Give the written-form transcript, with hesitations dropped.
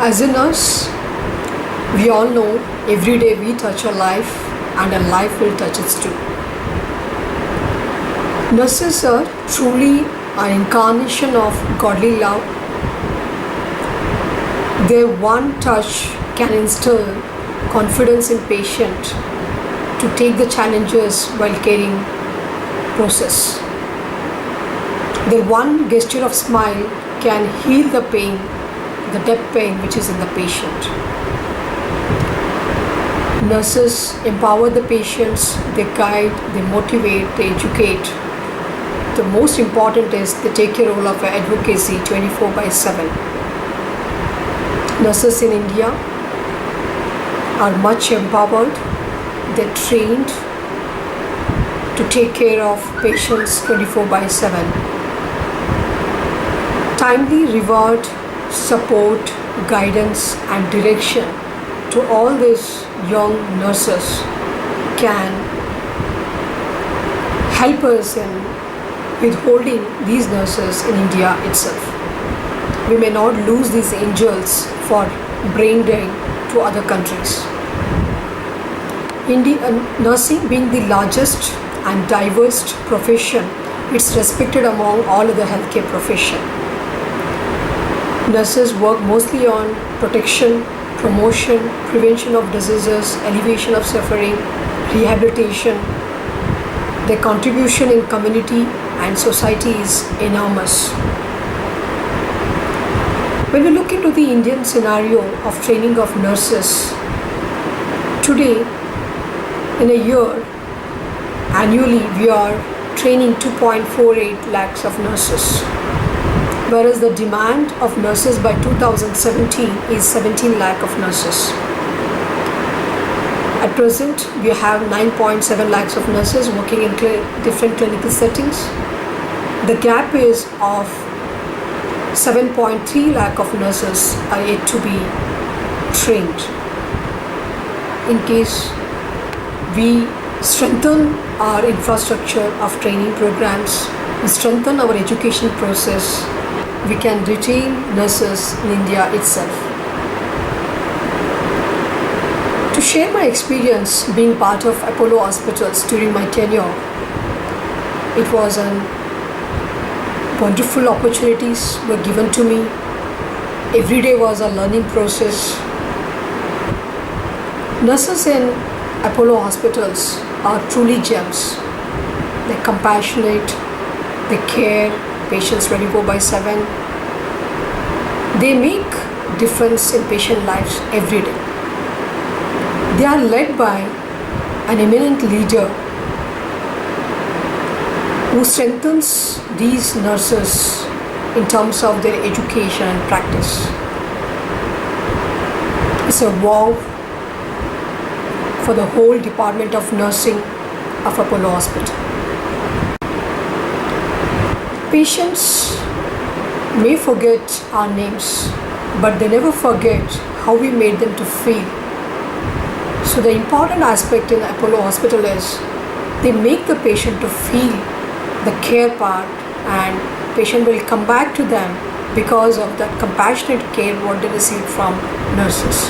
As a nurse, we all know every day we touch a life and a life will touch us too. Nurses are truly an incarnation of godly love. Their one touch can instill confidence in patient to take the challenges while caring process. Their one gesture of smile can heal the pain, the depth pain which is in the patient. Nurses empower the patients, they guide, they motivate, they educate. The most important is they take a role of advocacy 24/7. Nurses in India are much empowered, they're trained to take care of patients 24/7. Timely reward, support, guidance and direction to all these young nurses can help us in withholding these nurses in India itself. We may not lose these angels for brain drain to other countries. Nursing being the largest and diverse profession, it's respected among all other healthcare professions. Nurses work mostly on protection, promotion, prevention of diseases, alleviation of suffering, rehabilitation. Their contribution in community and society is enormous. When we look into the Indian scenario of training of nurses, today in a year, annually we are training 2.48 lakhs of nurses. Whereas the demand of nurses by 2017 is 17 lakh of nurses. At present, we have 9.7 lakhs of nurses working in different clinical settings. The gap is of 7.3 lakh of nurses are yet to be trained. In case we strengthen our infrastructure of training programs, we strengthen our education process, we can retain nurses in India itself. To share my experience being part of Apollo Hospitals during my tenure, it was a wonderful opportunities were given to me. Every day was a learning process. Nurses in Apollo Hospitals are truly gems. They're compassionate, they care patients 24/7. They make difference in patient lives every day. They are led by an eminent leader who strengthens these nurses in terms of their education and practice. It's a wow for the whole department of nursing of Apollo Hospital. Patients may forget our names, but they never forget how we made them to feel. So the important aspect in Apollo Hospital is they make the patient to feel the care part, and patient will come back to them because of that compassionate care what they receive from nurses.